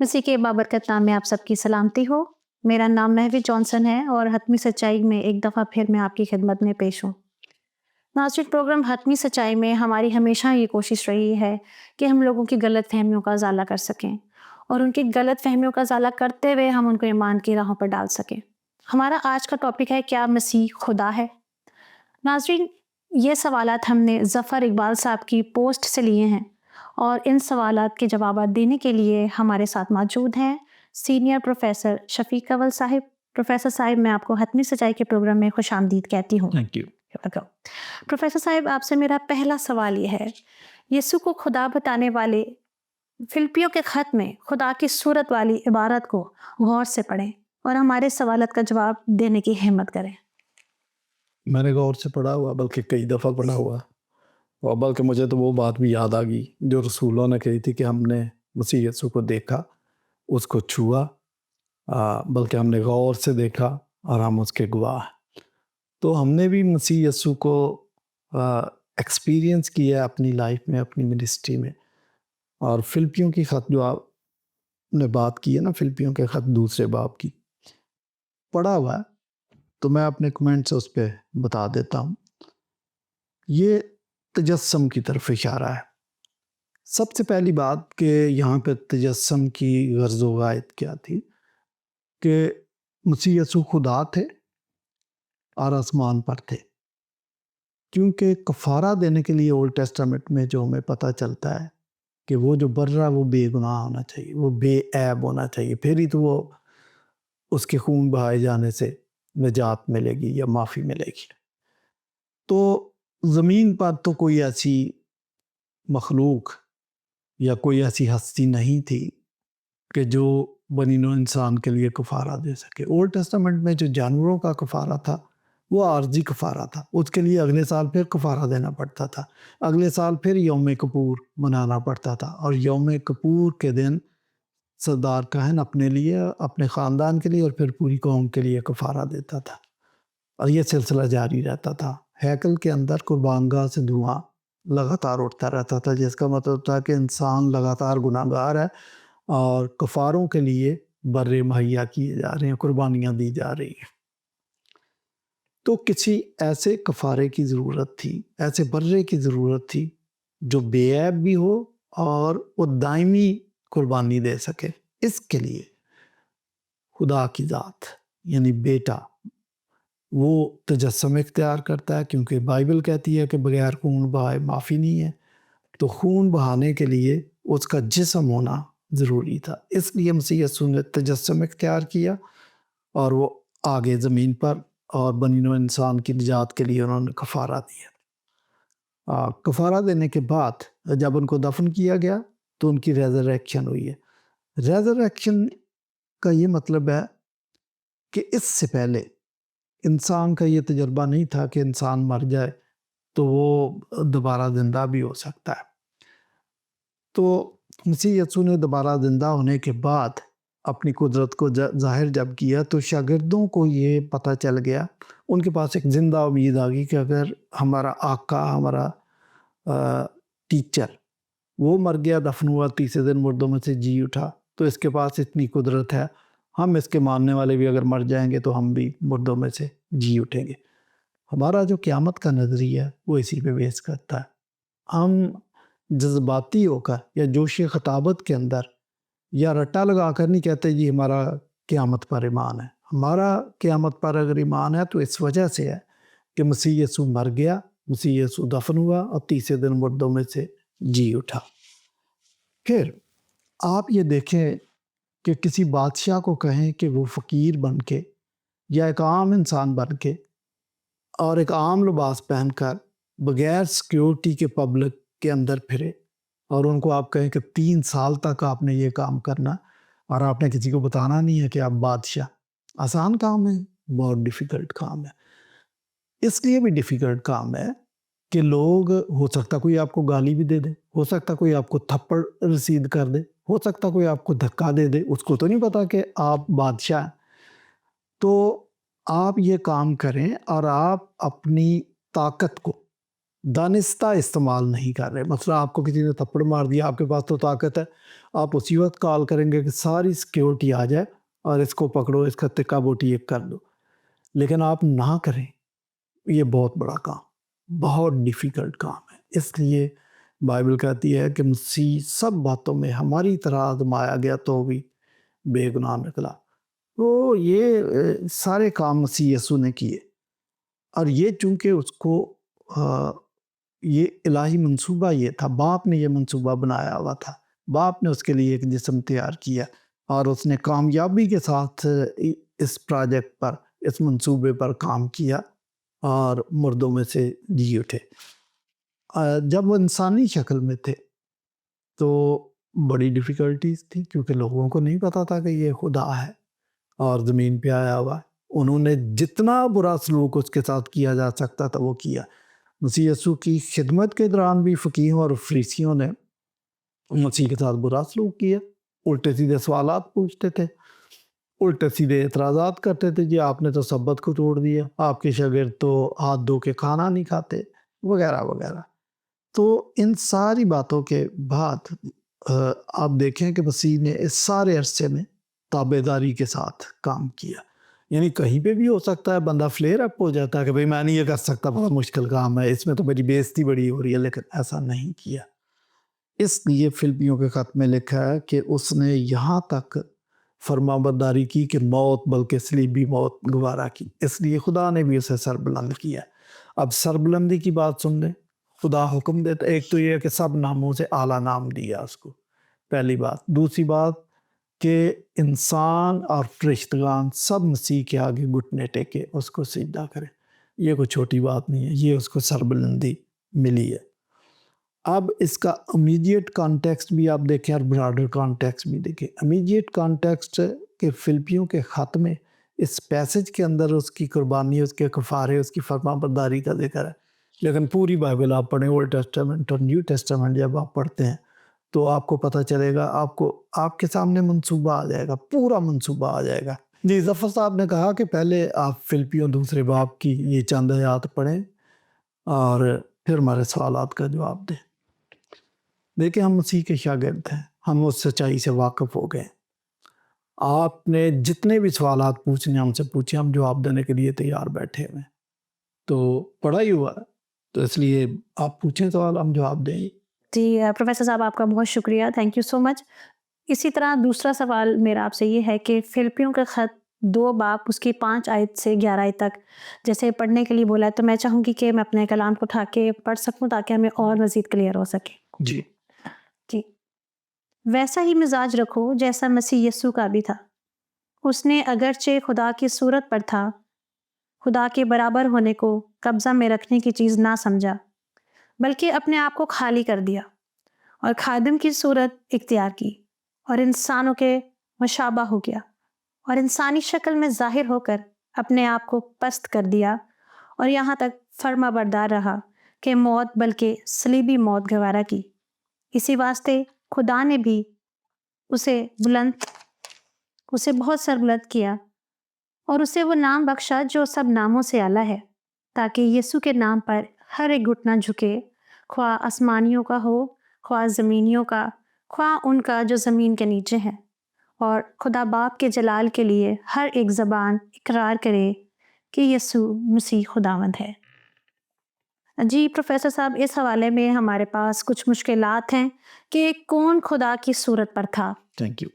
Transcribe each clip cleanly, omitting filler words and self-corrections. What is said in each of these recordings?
مسیح کے بابرکت نام میں آپ سب کی سلامتی ہو۔ میرا نام مہوی جانسن ہے اور حتمی سچائی میں ایک دفعہ پھر میں آپ کی خدمت میں پیش ہوں۔ ناظرین، پروگرام حتمی سچائی میں ہماری ہمیشہ یہ کوشش رہی ہے کہ ہم لوگوں کی غلط فہمیوں کا ازالہ کر سکیں اور ان کی غلط فہمیوں کا ازالہ کرتے ہوئے ہم ان کو ایمان کی راہوں پر ڈال سکیں۔ ہمارا آج کا ٹاپک ہے، کیا مسیح خدا ہے؟ ناظرین، یہ سوالات ہم نے ظفر اقبال صاحب کی پوسٹ سے لیے ہیں اور ان سوالات کے جوابات دینے کے لیے ہمارے ساتھ موجود ہیں سینئر پروفیسر شفیق اول صاحب۔ پروفیسر صاحب، میں آپ کو حتمی سچائی کے پروگرام میں خوش آمدید کہتی ہوں۔ Thank you. پروفیسر صاحب، آپ سے میرا پہلا سوال یہ ہے، یسوع کو خدا بتانے والے فلپیوں کے خط میں خدا کی صورت والی عبارت کو غور سے پڑھیں اور ہمارے سوالات کا جواب دینے کی ہمت کریں۔ میں نے غور سے پڑھا ہوا، بلکہ کئی دفعہ پڑھا ہوا، اور بلکہ مجھے تو وہ بات بھی یاد آ گئی جو رسولوں نے کہی تھی کہ ہم نے مسیح یسوع کو دیکھا، اس کو چھوا، بلکہ ہم نے غور سے دیکھا اور ہم اس کے گواہ ہیں۔ تو ہم نے بھی مسیح یسوع کو ایکسپیرینس کیا اپنی لائف میں، اپنی منسٹری میں۔ اور فلپیوں کی خط جو آپ نے بات کی ہے نا، فلپیوں کے خط دوسرے باب کی پڑھا ہوا ہے، تو میں اپنے کمنٹس اس پہ بتا دیتا ہوں۔ یہ تجسم کی طرف اشارہ ہے۔ سب سے پہلی بات کہ یہاں پہ تجسم کی غرض و غایت کیا تھی کہ مسیح یسوع خدا تھے اور آسمان پر تھے، کیونکہ کفارہ دینے کے لیے اولڈ ٹیسٹامنٹ میں جو ہمیں پتہ چلتا ہے کہ وہ جو بر رہا وہ بے گناہ ہونا چاہیے، وہ بے عیب ہونا چاہیے، پھر ہی تو وہ اس کے خون بہائے جانے سے نجات ملے گی یا معافی ملے گی۔ تو زمین پر تو کوئی ایسی مخلوق یا کوئی ایسی ہستی نہیں تھی کہ جو بنی نوع انسان کے لیے کفارہ دے سکے۔ اولڈ ٹیسٹامنٹ میں جو جانوروں کا کفارہ تھا وہ عارضی کفارہ تھا، اس کے لیے اگلے سال پھر کفارہ دینا پڑتا تھا، اگلے سال پھر یوم کپور منانا پڑتا تھا، اور یوم کپور کے دن سردار کاہن اپنے لیے، اپنے خاندان کے لیے اور پھر پوری قوم کے لیے کفارہ دیتا تھا، اور یہ سلسلہ جاری رہتا تھا۔ ہیکل کے اندر قربان گاہ سے دھواں لگاتار اٹھتا رہتا تھا، جس کا مطلب تھا کہ انسان لگاتار گناہ گار ہے اور کفاروں کے لیے برے مہیا کیے جا رہے ہیں، قربانیاں دی جا رہی ہیں۔ تو کسی ایسے کفارے کی ضرورت تھی، ایسے برے کی ضرورت تھی جو بے عیب بھی ہو اور وہ دائمی قربانی دے سکے۔ اس کے لیے خدا کی ذات یعنی بیٹا وہ تجسم اختیار کرتا ہے، کیونکہ بائبل کہتی ہے کہ بغیر خون بہائے معافی نہیں ہے۔ تو خون بہانے کے لیے اس کا جسم ہونا ضروری تھا، اس لیے مسیح یسوع نے تجسم اختیار کیا اور وہ آگے زمین پر اور بنی نوع انسان کی نجات کے لیے انہوں نے کفارہ دیا۔ کفارہ دینے کے بعد جب ان کو دفن کیا گیا تو ان کی ریزریکشن ہوئی ہے۔ ریزریکشن کا یہ مطلب ہے کہ اس سے پہلے انسان کا یہ تجربہ نہیں تھا کہ انسان مر جائے تو وہ دوبارہ زندہ بھی ہو سکتا ہے۔ تو مسیح یسوع نے دوبارہ زندہ ہونے کے بعد اپنی قدرت کو ظاہر جب کیا تو شاگردوں کو یہ پتہ چل گیا، ان کے پاس ایک زندہ امید آ گئی کہ اگر ہمارا آقا، ہمارا ٹیچر وہ مر گیا، دفن ہوا، تیسرے دن مردوں میں سے جی اٹھا، تو اس کے پاس اتنی قدرت ہے، ہم اس کے ماننے والے بھی اگر مر جائیں گے تو ہم بھی مردوں میں سے جی اٹھیں گے۔ ہمارا جو قیامت کا نظریہ ہے وہ اسی پہ بیس کرتا ہے۔ ہم جذباتی ہو کر یا جوش خطابت کے اندر یا رٹا لگا کر نہیں کہتے جی ہمارا قیامت پر ایمان ہے۔ ہمارا قیامت پر اگر ایمان ہے تو اس وجہ سے ہے کہ مسیح یسوع مر گیا، مسیح یسوع دفن ہوا اور تیسرے دن مردوں میں سے جی اٹھا۔ پھر آپ یہ دیکھیں کہ کسی بادشاہ کو کہیں کہ وہ فقیر بن کے یا ایک عام انسان بن کے اور ایک عام لباس پہن کر بغیر سیکیورٹی کے پبلک کے اندر پھرے، اور ان کو آپ کہیں کہ 3 سال تک آپ نے یہ کام کرنا اور آپ نے کسی کو بتانا نہیں ہے کہ آپ بادشاہ۔ آسان کام ہے؟ بہت ڈیفیکلٹ کام ہے۔ اس لیے بھی ڈیفیکلٹ کام ہے کہ لوگ، ہو سکتا کوئی آپ کو گالی بھی دے دے، ہو سکتا کوئی آپ کو تھپڑ رسید کر دے، ہو سکتا کوئی آپ کو دھکا دے دے، اس کو تو نہیں پتا کہ آپ بادشاہ ہیں۔ تو آپ یہ کام کریں اور آپ اپنی طاقت کو دانستہ استعمال نہیں کر رہے. مثلا آپ کو کسی نے تھپڑ مار دیا, آپ کے پاس تو طاقت ہے, آپ اسی وقت کال کریں گے کہ ساری سیکیورٹی آ جائے اور اس کو پکڑو, اس کا تکہ بوٹی ایک کر دو. لیکن آپ نہ کریں, یہ بہت بڑا کام, بہت ڈیفیکلٹ کام ہے. اس لیے بائبل کہتی ہے کہ مسیح سب باتوں میں ہماری طرح آزمایا گیا تو بھی بے گناہ نکلا. تو یہ سارے کام مسیح یسوع نے کیے, اور یہ چونکہ اس کو یہ الہی منصوبہ یہ تھا, باپ نے یہ منصوبہ بنایا ہوا تھا, باپ نے اس کے لیے ایک جسم تیار کیا اور اس نے کامیابی کے ساتھ اس پروجیکٹ پر, اس منصوبے پر کام کیا اور مردوں میں سے جی اٹھے. جب وہ انسانی شکل میں تھے تو بڑی ڈیفیکلٹیز تھی, کیونکہ لوگوں کو نہیں پتا تھا کہ یہ خدا ہے اور زمین پہ آیا ہوا ہے. انہوں نے جتنا برا سلوک اس کے ساتھ کیا جا سکتا تھا وہ کیا. مسیح یسوع کی خدمت کے دوران بھی فقیہوں اور فریسیوں نے مسیح کے ساتھ برا سلوک کیا, الٹے سیدھے سوالات پوچھتے تھے, الٹے سیدھے اعتراضات کرتے تھے, جی آپ نے تو سبت کو توڑ دیا, آپ کے شاگرد تو ہاتھ دھو کے کھانا نہیں کھاتے, وغیرہ وغیرہ. تو ان ساری باتوں کے بعد آپ دیکھیں کہ مسیح نے اس سارے عرصے میں تابعداری کے ساتھ کام کیا. یعنی کہیں پہ بھی ہو سکتا ہے بندہ فلیئر اپ ہو جاتا ہے کہ بھئی میں نہیں یہ کر سکتا, بہت مشکل کام ہے, اس میں تو میری بےعزتی بڑی ہو رہی ہے, لیکن ایسا نہیں کیا. اس لیے فلپیوں کے خط میں لکھا ہے کہ اس نے یہاں تک فرما برداری کی کہ موت, بلکہ صلیبی موت گوارا کی. اس لیے خدا نے بھی اسے سربلند کیا. اب سربلندی کی بات سن لیں. خدا حکم دیتا, ایک تو یہ ہے کہ سب ناموں سے اعلیٰ نام دیا اس کو, پہلی بات. دوسری بات کہ انسان اور فرشتگان سب مسیح کے آگے گھٹنے ٹیکے اس کو سجدہ کریں. یہ کوئی چھوٹی بات نہیں ہے, یہ اس کو سربلندی ملی ہے. اب اس کا امیڈیٹ کانٹیکسٹ بھی آپ دیکھیں اور براڈر کانٹیکسٹ بھی دیکھیں. امیڈیٹ کانٹیکسٹ کے فلپیوں کے خط میں اس پیسج کے اندر اس کی قربانی, اس کے کفارے, اس کی فرما برداری کا ذکر ہے. لیکن پوری بائبل آپ پڑھیں, اولڈ ٹیسٹامنٹ اور نیو ٹیسٹامنٹ جب آپ پڑھتے ہیں تو آپ کو پتہ چلے گا, آپ کے سامنے منصوبہ آ جائے گا, پورا منصوبہ آ جائے گا. جی ظفر صاحب نے کہا کہ پہلے آپ فلپیوں دوسرے باب کی یہ چند آیات پڑھیں اور پھر ہمارے سوالات کا جواب دیں. دیکھیں ہم مسیح کے شاگرد ہیں, ہم اس سچائی سے واقف ہو گئے. آپ نے جتنے بھی سوالات پوچھنے ہم سے پوچھیں, ہم جواب دینے کے لیے تیار بیٹھے ہوئے ہیں. تو پڑھا ہی ہوا ہے, تو اس لیے آپ پوچھیں سوال, ہم جواب دیں. جی پروفیسر صاحب آپ کا بہت شکریہ, تھینک یو سو مچ. اسی طرح دوسرا سوال میرا آپ سے یہ ہے کہ فلپیوں کا خط 2 باب اس کی 5 آیت سے 11 آیت تک جیسے پڑھنے کے لیے بولا ہے, تو میں چاہوں گی کہ میں اپنے کلام کو اٹھا کے پڑھ سکوں تاکہ ہمیں اور مزید کلیئر ہو سکے. جی جی. ویسا ہی مزاج رکھو جیسا مسیح یسوع کا بھی تھا. اس نے اگرچہ خدا کی صورت پر تھا, خدا کے برابر ہونے کو قبضہ میں رکھنے کی چیز نہ سمجھا, بلکہ اپنے آپ کو خالی کر دیا اور خادم کی صورت اختیار کی اور انسانوں کے مشابہ ہو گیا, اور انسانی شکل میں ظاہر ہو کر اپنے آپ کو پست کر دیا, اور یہاں تک فرما بردار رہا کہ موت بلکہ صلیبی موت گوارا کی. اسی واسطے خدا نے بھی اسے بہت سربلند کیا اور اسے وہ نام بخشا جو سب ناموں سے اعلیٰ ہے, تاکہ یسوع کے نام پر ہر ایک گھٹنا جھکے, خواہ آسمانیوں کا ہو, خواہ زمینیوں کا, خواہ ان کا جو زمین کے نیچے ہیں, اور خدا باپ کے جلال کے لیے ہر ایک زبان اقرار کرے کہ یسوع مسیح خداوند ہے. جی پروفیسر صاحب, اس حوالے میں ہمارے پاس کچھ مشکلات ہیں کہ کون خدا کی صورت پر تھا. Thank you.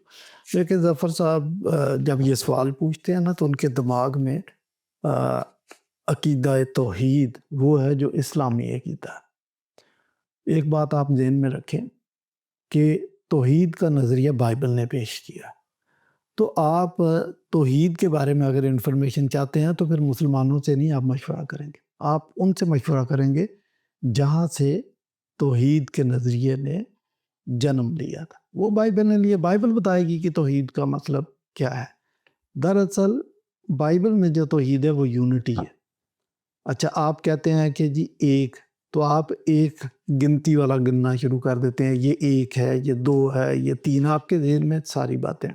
دیکھیں ظفر صاحب جب یہ سوال پوچھتے ہیں نا تو ان کے دماغ میں عقیدہ توحید وہ ہے جو اسلامی عقیدہ. ایک بات آپ ذہن میں رکھیں کہ توحید کا نظریہ بائبل نے پیش کیا. تو آپ توحید کے بارے میں اگر انفارمیشن چاہتے ہیں تو پھر مسلمانوں سے نہیں آپ مشورہ کریں گے, آپ ان سے مشورہ کریں گے جہاں سے توحید کے نظریے نے جنم لیا تھا. وہ بائبل نے لیے, بائبل بتائے گی کہ توحید کا مطلب کیا ہے. دراصل بائبل میں جو توحید ہے وہ یونٹی ہے. اچھا آپ کہتے ہیں کہ جی ایک, تو آپ ایک گنتی والا گننا شروع کر دیتے ہیں, یہ 1 ہے, یہ 2 ہے, یہ 3, آپ کے ذہن میں ساری باتیں.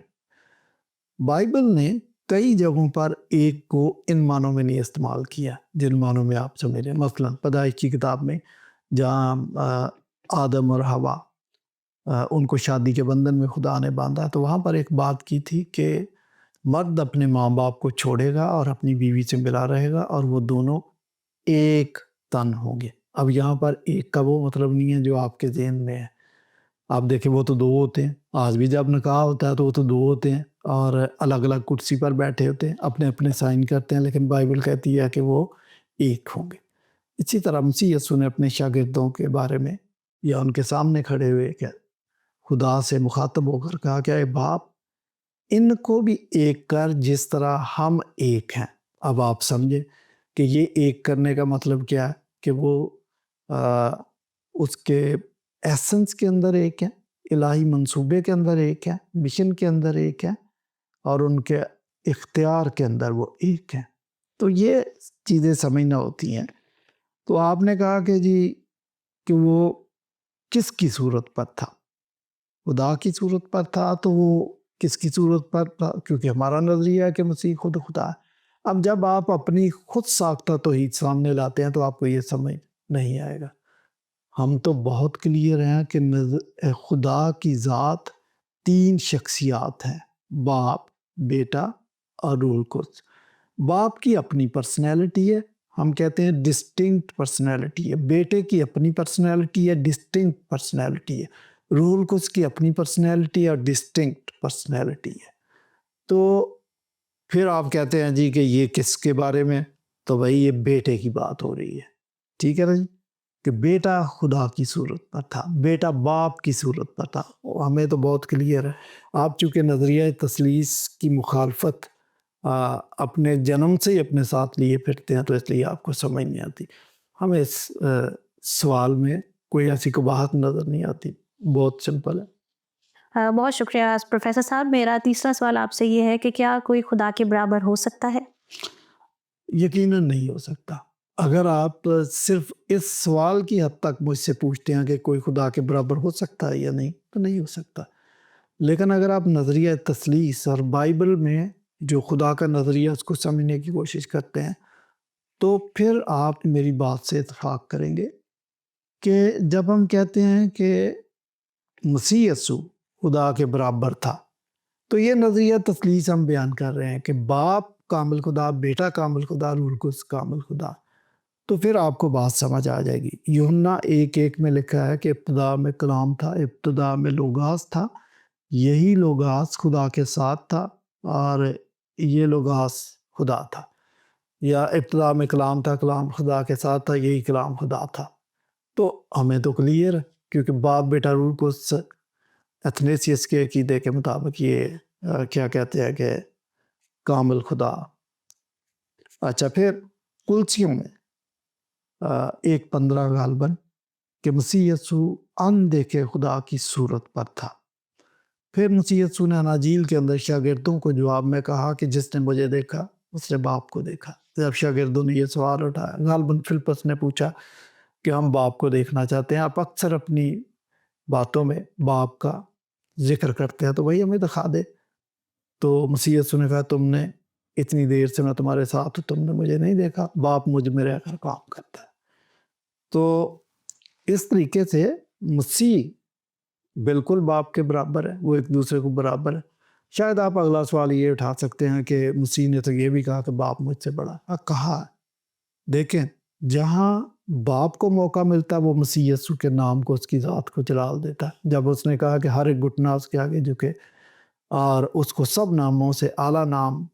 بائبل نے کئی جگہوں پر ایک کو ان معنوں میں نہیں استعمال کیا جن معنوں میں آپ سمجھ رہے ہیں. مثلا پیدائش کی کتاب میں جہاں آدم اور حوا ان کو شادی کے بندھن میں خدا نے باندھا، تو وہاں پر ایک بات کی تھی کہ مرد اپنے ماں باپ کو چھوڑے گا اور اپنی بیوی سے ملا رہے گا اور وہ دونوں ایک تن ہوں گے۔ اب یہاں پر ایک کا وہ مطلب نہیں ہے جو آپ کے ذہن میں ہے۔ آپ دیکھیں وہ تو دو ہوتے ہیں، آج بھی جب نکاح ہوتا ہے تو وہ تو دو ہوتے ہیں اور الگ الگ کرسی پر بیٹھے ہوتے ہیں، اپنے اپنے سائن کرتے ہیں، لیکن بائبل کہتی ہے کہ وہ ایک ہوں گے۔ اسی طرح مسیح یسوع نے اپنے شاگردوں کے بارے میں یا ان کے سامنے کھڑے ہوئے کہ خدا سے مخاطب ہو کر کہا کہ اے باپ، ان کو بھی ایک کر جس طرح ہم ایک ہیں۔ اب آپ سمجھیں کہ یہ ایک کرنے کا مطلب کیا ہے، کہ وہ اس کے ایسنس کے اندر ایک ہے، الہی منصوبے کے اندر ایک ہے، مشن کے اندر ایک ہے، اور ان کے اختیار کے اندر وہ ایک ہیں۔ تو یہ چیزیں سمجھنا ہوتی ہیں۔ تو آپ نے کہا کہ جی کہ وہ کس کی صورت پر تھا؟ خدا کی صورت پر تھا، تو وہ کس کی صورت پر تھا؟ کیونکہ ہمارا نظریہ ہے کہ مسیح خود خدا ہے۔ اب جب آپ اپنی خود ساختہ توحید سامنے لاتے ہیں تو آپ کو یہ سمجھ نہیں آئے گا۔ ہم تو بہت کلیئر ہیں کہ خدا کی ذات تین شخصیات ہیں، باپ، بیٹا اور روح القدس۔ باپ کی اپنی پرسنالٹی ہے، ہم کہتے ہیں ڈسٹنکٹ پرسنالٹی ہے۔ بیٹے کی اپنی پرسنالٹی ہے، ڈسٹنکٹ پرسنالٹی ہے۔ روح القدس کی اپنی پرسنالٹی اور ڈسٹنکٹ پرسنالٹی ہے۔ تو پھر آپ کہتے ہیں جی کہ یہ کس کے بارے میں؟ تو بھائی یہ بیٹے کی بات ہو رہی ہے، ٹھیک ہے نا جی، کہ بیٹا خدا کی صورت پر تھا، بیٹا باپ کی صورت پر تھا۔ ہمیں تو بہت کلیئر ہے۔ آپ چونکہ نظریہ تثلیث کی مخالفت اپنے جنم سے ہی اپنے ساتھ لیے پھرتے ہیں، تو اس لیے آپ کو سمجھ نہیں آتی۔ ہمیں اس سوال میں کوئی ایسی قباحت نظر نہیں آتی، بہت سمپل ہے۔ بہت شکریہ پروفیسر صاحب۔ میرا تیسرا سوال آپ سے یہ ہے کہ کیا کوئی خدا کے برابر ہو سکتا ہے؟ یقیناً نہیں ہو سکتا۔ اگر آپ صرف اس سوال کی حد تک مجھ سے پوچھتے ہیں کہ کوئی خدا کے برابر ہو سکتا ہے یا نہیں، تو نہیں ہو سکتا۔ لیکن اگر آپ نظریہ تثلیث اور بائبل میں جو خدا کا نظریہ اس کو سمجھنے کی کوشش کرتے ہیں، تو پھر آپ میری بات سے اتفاق کریں گے کہ جب ہم کہتے ہیں کہ مسیح یسوع خدا کے برابر تھا، تو یہ نظریہ تثلیث ہم بیان کر رہے ہیں کہ باپ کامل خدا، بیٹا کامل خدا، روح القدس کامل خدا۔ تو پھر آپ کو بات سمجھ آ جائے گی۔ یوحنا 1:1 میں لکھا ہے کہ ابتدا میں کلام تھا، ابتدا میں لوگاس تھا، یہی لوگاس خدا کے ساتھ تھا اور یہ لوگاس خدا تھا۔ یا ابتدا میں کلام تھا، کلام خدا کے ساتھ تھا، یہی کلام خدا تھا۔ تو ہمیں تو کلیئر ہے، کیونکہ باپ بیٹا روح القدس ایتھنیسیس کے عقیدے کے مطابق یہ کیا کہتے ہیں کہ کامل خدا۔ اچھا، پھر کلسیوں میں 1:15 غالباً کہ مسیح یسوع اندیکھے خدا کی صورت پر تھا۔ پھر مسیح یسوع نے اناجیل کے اندر شاگردوں کو جواب میں کہا کہ جس نے مجھے دیکھا اس نے باپ کو دیکھا۔ جب شاگردوں نے یہ سوال اٹھایا، غالباً فلپس نے پوچھا کہ ہم باپ کو دیکھنا چاہتے ہیں، آپ اکثر اپنی باتوں میں باپ کا ذکر کرتے ہیں، تو وہی ہمیں دکھا دے۔ تو مسیح یسوع نے کہا تم نے اتنی دیر سے میں تمہارے ساتھ ہوں، تم نے مجھے نہیں دیکھا، باپ مجھ میں رہ کر کام کرتا ہے۔ تو اس طریقے سے مسیح بالکل باپ کے برابر ہے، وہ ایک دوسرے کو برابر ہے۔ شاید آپ اگلا سوال یہ اٹھا سکتے ہیں کہ مسیح نے تو یہ بھی کہا کہ باپ مجھ سے بڑا ہے۔ کہا، دیکھیں جہاں باپ کو موقع ملتا ہے وہ مسیح یسوع کے نام کو، اس کی ذات کو جلال دیتا ہے۔ جب اس نے کہا کہ ہر ایک گھٹنا اس کے آگے جھکے اور اس کو سب ناموں سے اعلیٰ نام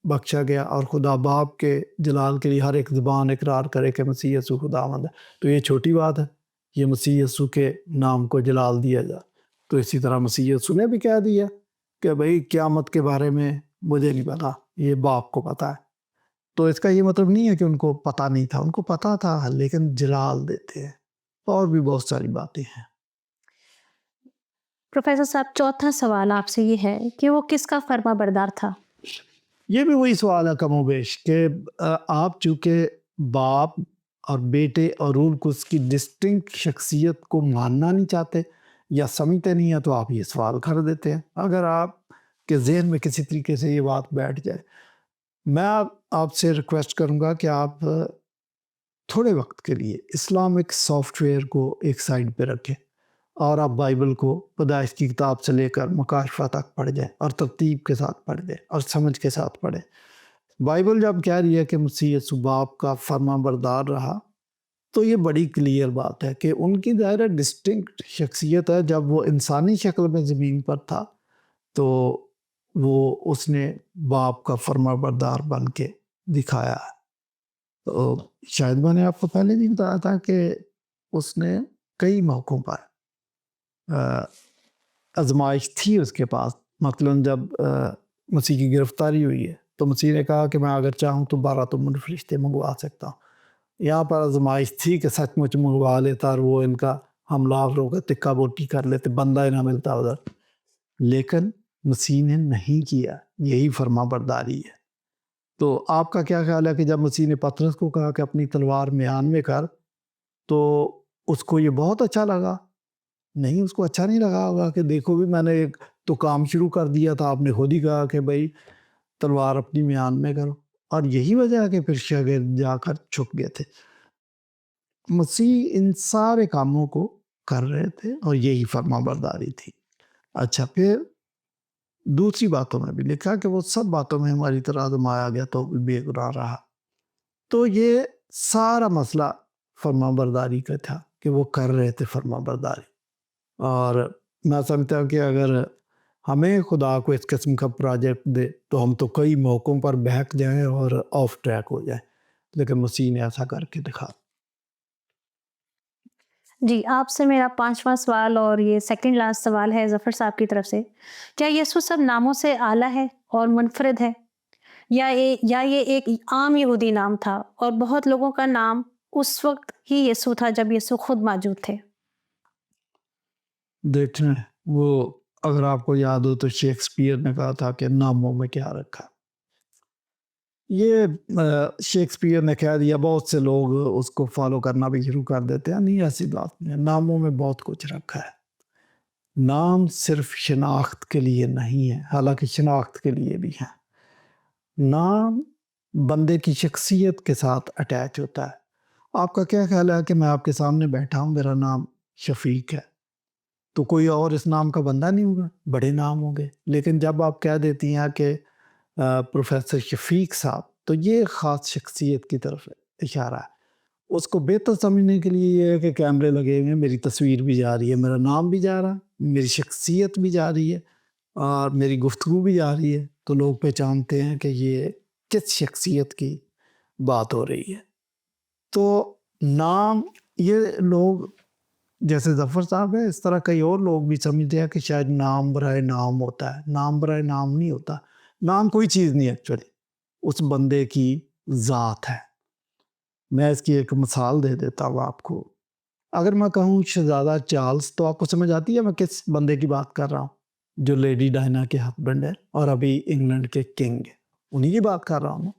بخشا گیا، اور خدا باپ کے جلال کے لیے ہر ایک زبان اقرار کرے کہ مسیح یسوع خداوند ہے، تو یہ چھوٹی بات ہے، یہ مسیح یسوع کے نام کو جلال دیا جائے۔ تو اسی طرح مسیح یسوع نے بھی کہہ دیا کہ بھئی قیامت کے بارے میں مجھے نہیں پتا، یہ باپ کو پتا ہے۔ تو اس کا یہ مطلب نہیں ہے کہ ان کو پتہ نہیں تھا، ان کو پتہ تھا، لیکن جلال دیتے ہیں۔ اور بھی بہت ساری باتیں ہیں۔ پروفیسر صاحب، چوتھا سوال آپ سے یہ ہے کہ وہ کس کا فرما بردار تھا؟ یہ بھی وہی سوال ہے کم و بیش، کہ آپ چونکہ باپ اور بیٹے اور روح القدس کی ڈسٹنکٹ شخصیت کو ماننا نہیں چاہتے یا سمجھتے نہیں ہیں، تو آپ یہ سوال کر دیتے ہیں۔ اگر آپ کے ذہن میں کسی طریقے سے یہ بات بیٹھ جائے، میں آپ سے ریکویسٹ کروں گا کہ آپ تھوڑے وقت کے لیے اسلامک سافٹ ویئر کو ایک سائڈ پہ رکھیں اور آپ بائبل کو پیدائش کی کتاب سے لے کر مکاشفہ تک پڑھ جائیں اور ترتیب کے ساتھ پڑھ دیں اور سمجھ کے ساتھ پڑھیں۔ بائبل جب کہہ رہی ہے کہ مسیح یسوع باپ کا فرما بردار رہا، تو یہ بڑی کلیئر بات ہے کہ ان کی ظاہر ڈسٹنکٹ شخصیت ہے۔ جب وہ انسانی شکل میں زمین پر تھا تو وہ اس نے باپ کا فرما بردار بن کے دکھایا ہے۔ تو شاید میں نے آپ کو پہلے بھی بتایا تھا کہ اس نے کئی موقعوں پر آزمائش تھی اس کے پاس۔ مثلاً جب مسیح کی گرفتاری ہوئی ہے تو مسیح نے کہا کہ میں اگر چاہوں تو 12 تمن فرشتے منگوا سکتا ہوں۔ یہاں پر آزمائش تھی کہ سچ مچ منگوا لیتا اور وہ ان کا حملہ آوروں کا تکہ بوٹی کر لیتے، بندہ ہی نہ ملتا ادھر، لیکن مسیح نے نہیں کیا۔ یہی فرما برداری ہے۔ تو آپ کا کیا خیال ہے کہ جب مسیح نے پطرس کو کہا کہ اپنی تلوار میان میں کر، تو اس کو یہ بہت اچھا لگا؟ نہیں، اس کو اچھا نہیں لگا ہوگا کہ دیکھو بھی میں نے ایک تو کام شروع کر دیا تھا، آپ نے خود ہی کہا کہ بھائی تلوار اپنی میان میں کرو، اور یہی وجہ ہے کہ پھر شاگرد جا کر چھپ گئے تھے۔ مسیح ان سارے کاموں کو کر رہے تھے اور یہی فرما برداری تھی۔ اچھا، پھر دوسری باتوں میں بھی لکھا کہ وہ سب باتوں میں ہماری طرح آزمایا گیا تو بھی بے گناہ رہا۔ تو یہ سارا مسئلہ فرما برداری کا تھا کہ وہ کر رہے تھے فرما برداری۔ اور میں سمجھتا ہوں کہ اگر ہمیں خدا کو اس قسم کا پروجیکٹ دے تو ہم تو کئی موقعوں پر بہک جائیں اور آف ٹریک ہو جائیں، لیکن مسیح نے ایسا کر کے دکھا۔ جی، آپ سے میرا 5واں سوال اور یہ سیکنڈ لاسٹ سوال ہے ظفر صاحب کی طرف سے۔ کیا یسوع سب ناموں سے اعلیٰ ہے اور منفرد ہے، یا یہ ایک عام یہودی نام تھا اور بہت لوگوں کا نام اس وقت ہی یسوع تھا جب یسوع خود موجود تھے؟ دیکھیں، وہ اگر آپ کو یاد ہو تو شیکسپیئر نے کہا تھا کہ ناموں میں کیا رکھا۔ یہ شیکسپیئر نے کہہ دیا، بہت سے لوگ اس کو فالو کرنا بھی شروع کر دیتے ہیں۔ نہیں، ایسی بات نہیں ہے، ناموں میں بہت کچھ رکھا ہے۔ نام صرف شناخت کے لیے نہیں ہے، حالانکہ شناخت کے لیے بھی ہے۔ نام بندے کی شخصیت کے ساتھ اٹیچ ہوتا ہے۔ آپ کا کیا خیال ہے کہ میں آپ کے سامنے بیٹھا ہوں، میرا نام شفیق ہے، تو کوئی اور اس نام کا بندہ نہیں ہوگا؟ بڑے نام ہوں گے، لیکن جب آپ کہہ دیتی ہیں کہ پروفیسر شفیق صاحب، تو یہ خاص شخصیت کی طرف اشارہ ہے۔ اس کو بہتر سمجھنے کے لیے یہ ہے کہ کیمرے لگے ہوئے ہیں، میری تصویر بھی جا رہی ہے، میرا نام بھی جا رہا ہے، میری شخصیت بھی جا رہی ہے اور میری گفتگو بھی جا رہی ہے، تو لوگ پہچانتے ہیں کہ یہ کس شخصیت کی بات ہو رہی ہے۔ تو نام، یہ لوگ جیسے ظفر صاحب ہے، اس طرح کئی اور لوگ بھی سمجھتے ہیں کہ شاید نام برائے نام ہوتا ہے۔ نام برائے نام نہیں ہوتا۔ نام کوئی چیز نہیں، ایکچولی اس بندے کی ذات ہے۔ میں اس کی ایک مثال دے دیتا ہوں آپ کو۔ اگر میں کہوں شہزادہ چارلز، تو آپ کو سمجھ آتی ہے میں کس بندے کی بات کر رہا ہوں؟ جو لیڈی ڈائنا کے ہسبینڈ ہے اور ابھی انگلینڈ کے کنگ ہے، انہی کی بات کر رہا ہوں۔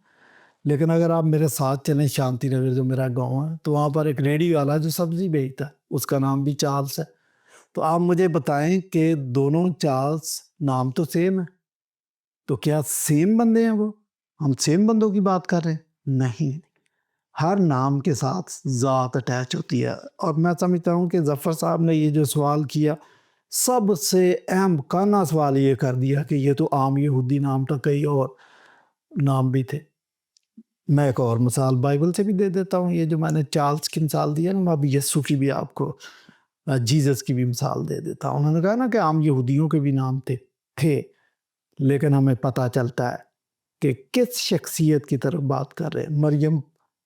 لیکن اگر آپ میرے ساتھ چلیں شانتی نگر، جو میرا گاؤں ہے، تو وہاں پر ایک ریڑھی والا جو سبزی بیچتا ہے، اس کا نام بھی چارلز ہے۔ تو آپ مجھے بتائیں کہ دونوں چارلز نام تو سیم ہے، تو کیا سیم بندے ہیں وہ؟ ہم سیم بندوں کی بات کر رہے ہیں؟ نہیں، ہر نام کے ساتھ ذات اٹیچ ہوتی ہے۔ اور میں سمجھتا ہوں کہ ظفر صاحب نے یہ جو سوال کیا، سب سے اہم کانا سوال یہ کر دیا کہ یہ تو عام یہودی نام تھا، کئی اور نام بھی تھے۔ میں ایک اور مثال بائبل سے بھی دے دیتا ہوں۔ یہ جو میں نے چارلز کی مثال دی ہے نا، میں ابھی یسوع کی بھی آپ کو، جیزس کی بھی مثال دے دیتا ہوں۔ انہوں نے کہا نا کہ عام یہودیوں کے بھی نام تھے، لیکن ہمیں پتہ چلتا ہے کہ کس شخصیت کی طرف بات کر رہے ہیں۔ مریم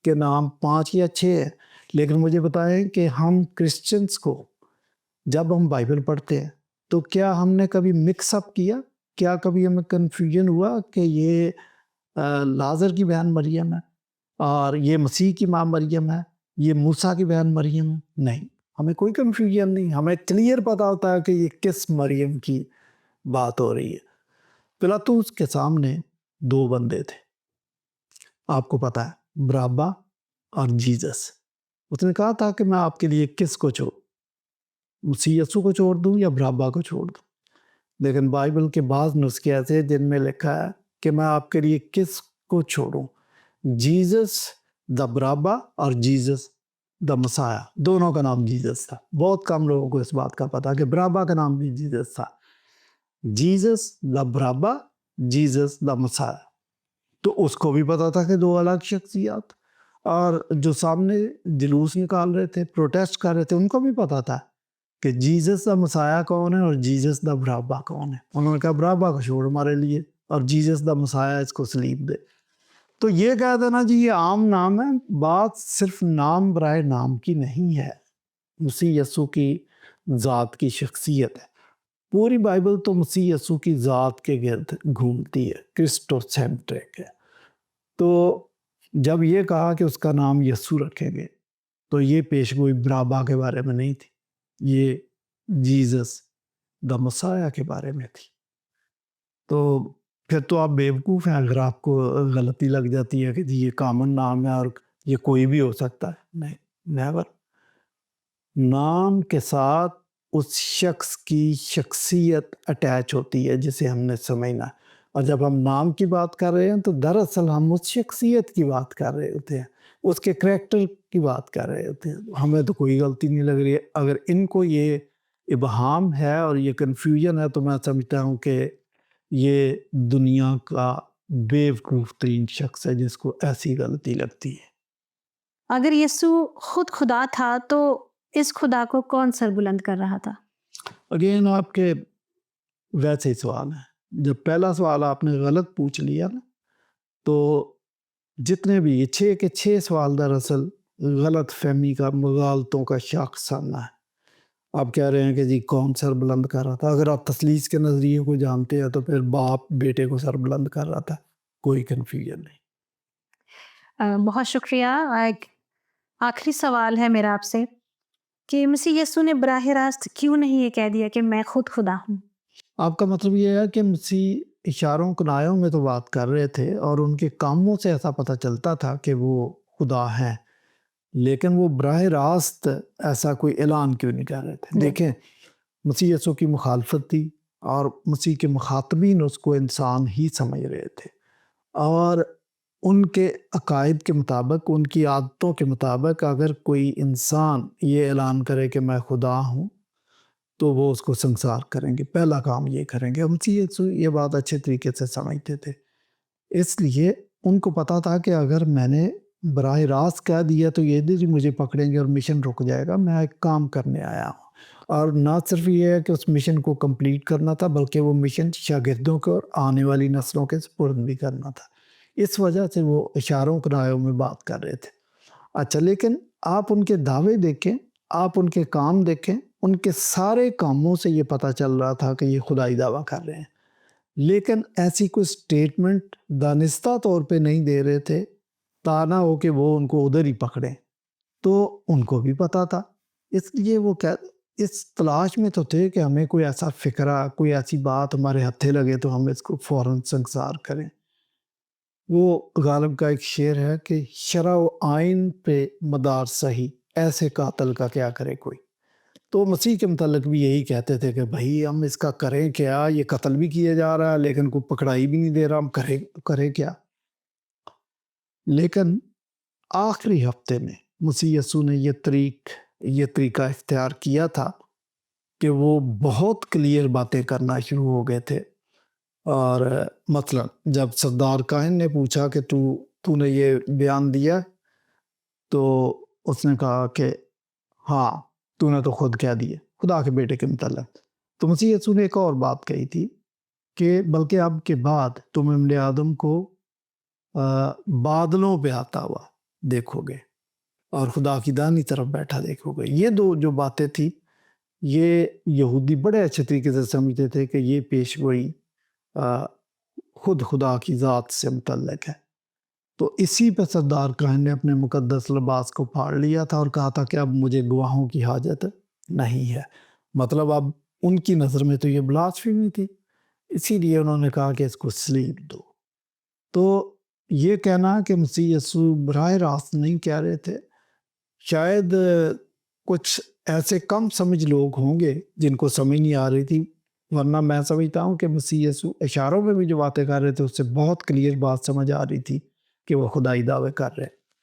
کے نام 5 یا 6 ہیں، لیکن مجھے بتائیں کہ ہم کرسچنز کو جب ہم بائبل پڑھتے ہیں تو کیا ہم نے کبھی مکس اپ کیا؟ کیا کبھی ہمیں کنفیوژن ہوا کہ یہ لازر کی بہن مریم ہے اور یہ مسیح کی ماں مریم ہے، یہ موسیٰ کی بہن مریم ہے؟ نہیں، ہمیں کوئی کنفیوژن نہیں، ہمیں کلیئر پتہ ہوتا ہے کہ یہ کس مریم کی بات ہو رہی ہے۔ پلاطس کے سامنے 2 بندے تھے، آپ کو پتہ ہے، برابا اور جیزس۔ اس نے کہا تھا کہ میں آپ کے لیے کس کو مسیح یسوع کو چھوڑ دوں یا برابا کو چھوڑ دوں؟ لیکن بائبل کے بعض نسخے ایسے جن میں لکھا ہے کہ میں آپ کے لیے کس کو چھوڑوں، جیزس دا برابا اور جیزس دا مسایا، دونوں کا نام جیزس تھا. بہت کم لوگوں کو اس بات کا پتا کہ برابا کا نام بھی جیزس تھا. جیزس دا برابا، جیزس دا مسایا. تو اس کو بھی پتا تھا کہ دو الگ شخصیات. اور جو سامنے جلوس نکال رہے تھے، پروٹیسٹ کر رہے تھے، ان کو بھی پتا تھا کہ جیزس دا مسایا کون ہے اور جیزس دا برابا کون ہے. انہوں نے کہا برابا کو چھوڑ ہمارے لیے اور جیزس دا مسایا اس کو سلیب دے. تو یہ کہہ دینا جی یہ عام نام ہے، بات صرف نام برائے نام کی نہیں ہے، مسیح یسوع کی ذات کی شخصیت ہے. پوری بائبل تو مسیح یسوع کی ذات کے گرد گھومتی ہے، کرسٹوسینٹرک ہے. تو جب یہ کہا کہ اس کا نام یسوع رکھیں گے تو یہ پیشگوئی برابا کے بارے میں نہیں تھی، یہ جیزس دا مسایا کے بارے میں تھی. تو پھر تو آپ بیوقوف ہیں اگر آپ کو غلطی لگ جاتی ہے کہ جی یہ کامن نام ہے اور یہ کوئی بھی ہو سکتا ہے. نہیں، نیور. نام کے ساتھ اس شخص کی شخصیت اٹیچ ہوتی ہے جسے ہم نے سمجھنا ہے. اور جب ہم نام کی بات کر رہے ہیں تو دراصل ہم اس شخصیت کی بات کر رہے ہوتے ہیں، اس کے کریکٹر کی بات کر رہے ہوتے ہیں. ہمیں تو کوئی غلطی نہیں لگ رہی ہے. اگر ان کو یہ ابہام ہے اور یہ کنفیوژن ہے تو میں سمجھتا ہوں کہ یہ دنیا کا بے وقوف ترین شخص ہے جس کو ایسی غلطی لگتی ہے. اگر یسوع خود خدا تھا تو اس خدا کو کون سر بلند کر رہا تھا؟ اگین آپ کے ویسے ہی سوال ہیں. جب پہلا سوال آپ نے غلط پوچھ لیا نا تو جتنے بھی یہ 6 کے 6 سوال دراصل غلط فہمی کا، مغالطوں کا شاخسانہ ہے. آپ کہہ رہے ہیں کہ جی کون سر بلند کر رہا تھا. اگر آپ تثلیث کے نظریے کو جانتے ہیں تو پھر باپ بیٹے کو سر بلند کر رہا تھا، کوئی کنفیوژن نہیں. بہت شکریہ. ایک آخری سوال ہے میرا آپ سے کہ مسیح یسوع نے براہ راست کیوں نہیں یہ کہہ دیا کہ میں خود خدا ہوں؟ آپ کا مطلب یہ ہے کہ مسیح اشاروں کنایوں میں تو بات کر رہے تھے اور ان کے کاموں سے ایسا پتہ چلتا تھا کہ وہ خدا ہیں، لیکن وہ براہ راست ایسا کوئی اعلان کیوں نہیں کر رہے تھے؟ دیکھیں، مسیح یسوع کی مخالفت تھی اور مسیح کے مخاطبین اس کو انسان ہی سمجھ رہے تھے، اور ان کے عقائد کے مطابق، ان کی عادتوں کے مطابق اگر کوئی انسان یہ اعلان کرے کہ میں خدا ہوں تو وہ اس کو سنسار کریں گے، پہلا کام یہ کریں گے. مسیح یسوع یہ بات اچھے طریقے سے سمجھتے تھے، اس لیے ان کو پتا تھا کہ اگر میں نے براہ راست کہہ دیا تو یہ نہیں مجھے پکڑیں گے اور مشن رک جائے گا. میں ایک کام کرنے آیا ہوں، اور نہ صرف یہ ہے کہ اس مشن کو کمپلیٹ کرنا تھا بلکہ وہ مشن شاگردوں کو اور آنے والی نسلوں کے سپرد بھی کرنا تھا. اس وجہ سے وہ اشاروں کنایوں میں بات کر رہے تھے. اچھا، لیکن آپ ان کے دعوے دیکھیں، آپ ان کے کام دیکھیں، ان کے سارے کاموں سے یہ پتہ چل رہا تھا کہ یہ خدائی دعویٰ کر رہے ہیں، لیکن ایسی کوئی سٹیٹمنٹ دانستہ طور پہ نہیں دے رہے تھے تا نہ ہو کہ وہ ان کو ادھر ہی پکڑیں. تو ان کو بھی پتہ تھا، اس لیے وہ اس تلاش میں تو تھے کہ ہمیں کوئی ایسا فکرہ، کوئی ایسی بات ہمارے ہتھے لگے تو ہم اس کو فوراً سنسار کریں. وہ غالب کا ایک شعر ہے کہ شرع و آئین پہ مدار سہی، ایسے قاتل کا کیا کرے کوئی. تو مسیح کے متعلق بھی یہی کہتے تھے کہ بھائی ہم اس کا کریں کیا، یہ قتل بھی کیے جا رہا ہے لیکن کوئی پکڑائی بھی نہیں دے رہا، ہم کریں کیا. لیکن آخری ہفتے میں مسیح یسوع نے یہ طریقہ اختیار کیا تھا کہ وہ بہت کلیئر باتیں کرنا شروع ہو گئے تھے. اور مثلا جب سردار کاہن نے پوچھا کہ تو نے یہ بیان دیا، تو اس نے کہا کہ ہاں تو نے تو خود کہہ دیے خدا کے بیٹے کے متعلق. تو مسیح یسوع نے ایک اور بات کہی تھی کہ بلکہ اب کے بعد تم ابن آدم کو بادلوں پہ آتا ہوا دیکھو گے اور خدا کی دانی طرف بیٹھا دیکھو گے. یہ دو جو باتیں تھی، یہ یہودی بڑے اچھے طریقے سے سمجھتے تھے کہ یہ پیش گوئی خود خدا کی ذات سے متعلق ہے. تو اسی پہ سردار کاہن نے اپنے مقدس لباس کو پھاڑ لیا تھا اور کہا تھا کہ اب مجھے گواہوں کی حاجت نہیں ہے. مطلب اب ان کی نظر میں تو یہ بلاسفیمی تھی، اسی لیے انہوں نے کہا کہ اس کو سلیب دو. تو یہ کہنا کہ مسیح یسوع براہ راست نہیں کہہ رہے تھے، شاید کچھ ایسے کم سمجھ لوگ ہوں گے جن کو سمجھ نہیں آ رہی تھی، ورنہ میں سمجھتا ہوں کہ مسیح یسوع اشاروں میں بھی جو باتیں کر رہے تھے اس سے بہت کلیئر بات سمجھ آ رہی تھی کہ وہ خدائی دعوے کر رہے.